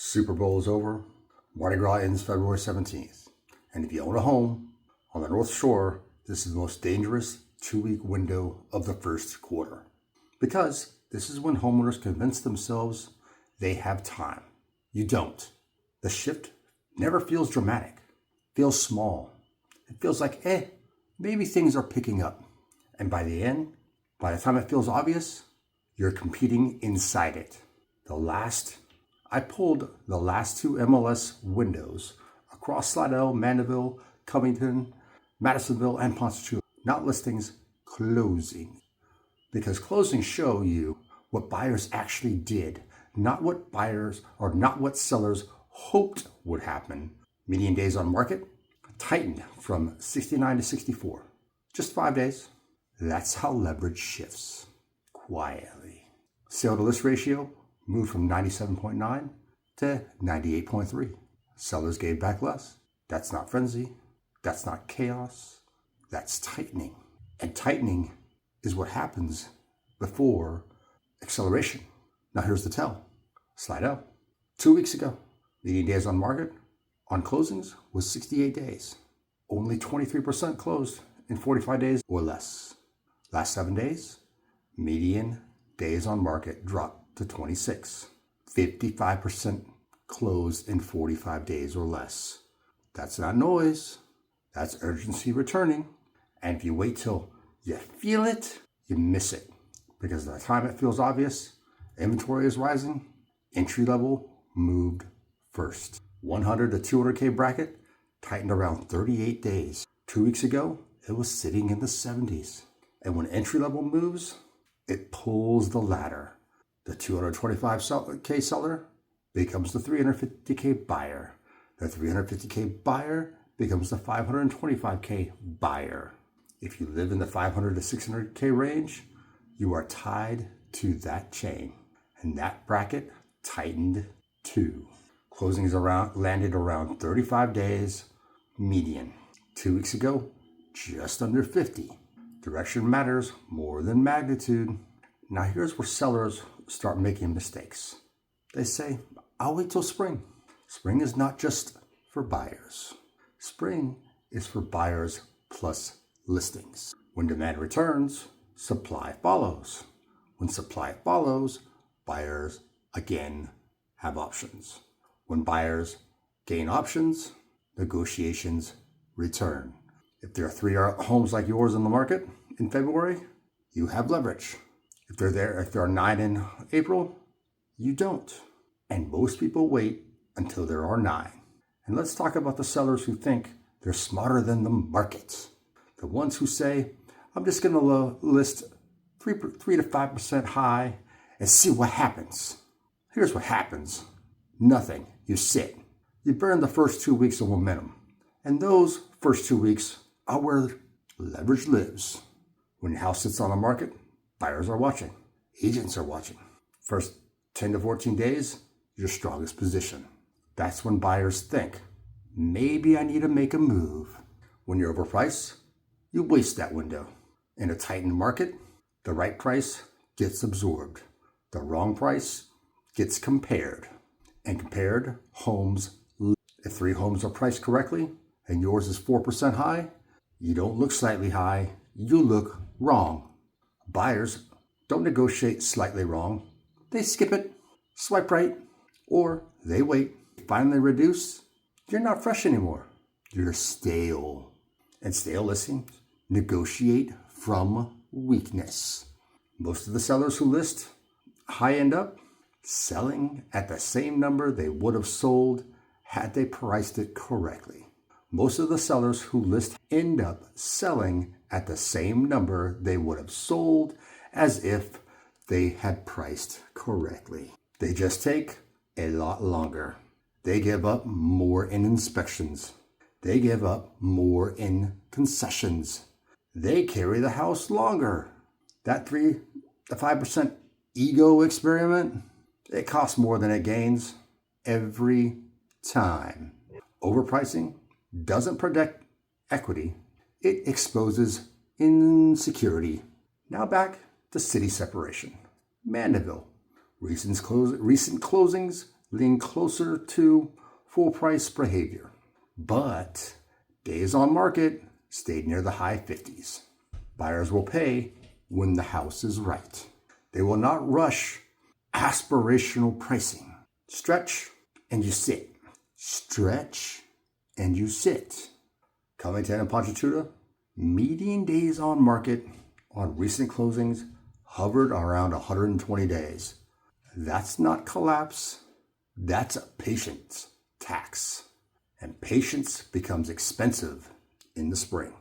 Super Bowl is over. Mardi Gras ends February 17th. And if you own a home on the North Shore, this is the most dangerous 2-week window of the first quarter. Because this is when homeowners convince themselves they have time. You don't. The shift never feels dramatic. It feels small. It feels like, maybe things are picking up. And by the time it feels obvious, you're competing inside it. I pulled the last two MLS windows across Slidell, Mandeville, Covington, Madisonville, and Ponchatoula. Not listings, closing. Because closings show you what buyers actually did, not what sellers hoped would happen. Median days on market tightened from 69 to 64. Just 5 days. That's how leverage shifts. Quietly. Sale to list ratio moved from 97.9 to 98.3. Sellers gave back less. That's not frenzy. That's not chaos. That's tightening. And tightening is what happens before acceleration. Now here's the tell. Slidell. 2 weeks ago, median days on market on closings was 68 days. Only 23% closed in 45 days or less. Last 7 days, median days on market dropped to 26. 55% closed in 45 days or less. That's not noise. That's urgency returning. And if you wait till you feel it, you miss it. Because by the time it feels obvious, inventory is rising, entry level moved first. 100 to 200K bracket tightened around 38 days. 2 weeks ago, it was sitting in the 70s. And when entry level moves, it pulls the ladder. The 225K seller becomes the 350K buyer. The 350K buyer becomes the 525K buyer. If you live in the 500 to 600K range, you are tied to that chain. And that bracket tightened too. Closings landed around 35 days median. 2 weeks ago, just under 50. Direction matters more than magnitude. Now here's where sellers start making mistakes. They say, I'll wait till spring. Spring is not just for buyers. Spring is for buyers plus listings. When demand returns, supply follows. When supply follows, buyers again have options. When buyers gain options, negotiations return. If there are 3 homes like yours in the market in February, you have leverage. If there are 9 in April, you don't. And most people wait until there are 9. And let's talk about the sellers who think they're smarter than the market. The ones who say, I'm just going to list 3 to 5% high and see what happens. Here's what happens. Nothing. You sit. You burn the first 2 weeks of momentum. And those first 2 weeks are where leverage lives. When your house sits on the market, buyers are watching. Agents are watching. First 10 to 14 days, your strongest position. That's when buyers think, maybe I need to make a move. When you're overpriced, you waste that window. In a tightened market, the right price gets absorbed. The wrong price gets compared. And compared homes. If 3 homes are priced correctly and yours is 4% high, you don't look slightly high, you look wrong. Buyers don't negotiate slightly wrong. They skip it, swipe right, or they wait. Finally reduce, you're not fresh anymore. You're stale. And stale listings negotiate from weakness. Most of the sellers who list high end up selling at the same number they would have sold had they priced it correctly. Most of the sellers who list end up selling at the same number they would have sold as if they had priced correctly. They just take a lot longer. They give up more in inspections. They give up more in concessions. They carry the house longer. That 3 to 5% ego experiment, it costs more than it gains every time. Overpricing doesn't protect equity. It exposes insecurity. Now back to city separation. Mandeville. Recent closings lean closer to full price behavior. But days on market stayed near the high 50s. Buyers will pay when the house is right. They will not rush aspirational pricing. Stretch and you sit. Stretch and you sit. Covington and Ponchatoula, median days on market on recent closings hovered around 120 days. That's not collapse. That's a patience tax. And patience becomes expensive in the spring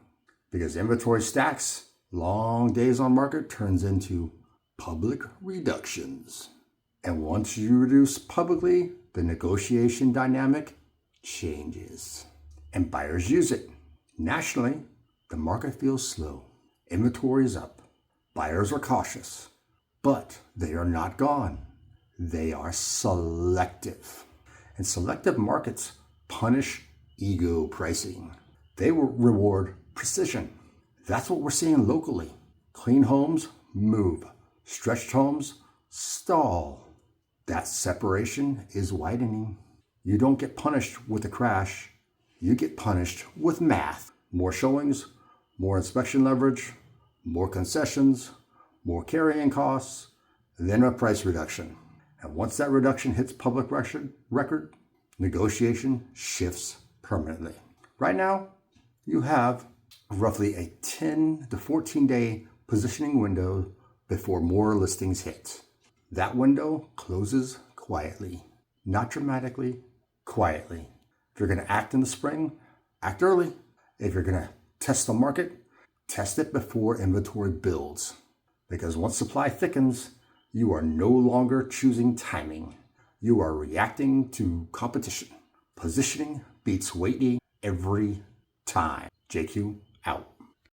because inventory stacks, long days on market turns into public reductions. And once you reduce publicly, the negotiation dynamic changes and buyers use it. Nationally, the market feels slow. Inventory is up. Buyers are cautious, but they are not gone. They are selective. And selective markets punish ego pricing. They will reward precision. That's what we're seeing locally. Clean homes move. Stretched homes stall. That separation is widening. You don't get punished with a crash. You get punished with math. More showings, more inspection leverage, more concessions, more carrying costs, then a price reduction. And once that reduction hits public record, negotiation shifts permanently. Right now, you have roughly a 10 to 14 day positioning window before more listings hit. That window closes quietly, not dramatically, quietly. If you're going to act in the spring, act early. If you're going to test the market, test it before inventory builds. Because once supply thickens, you are no longer choosing timing. You are reacting to competition. Positioning beats waiting every time. JQ out.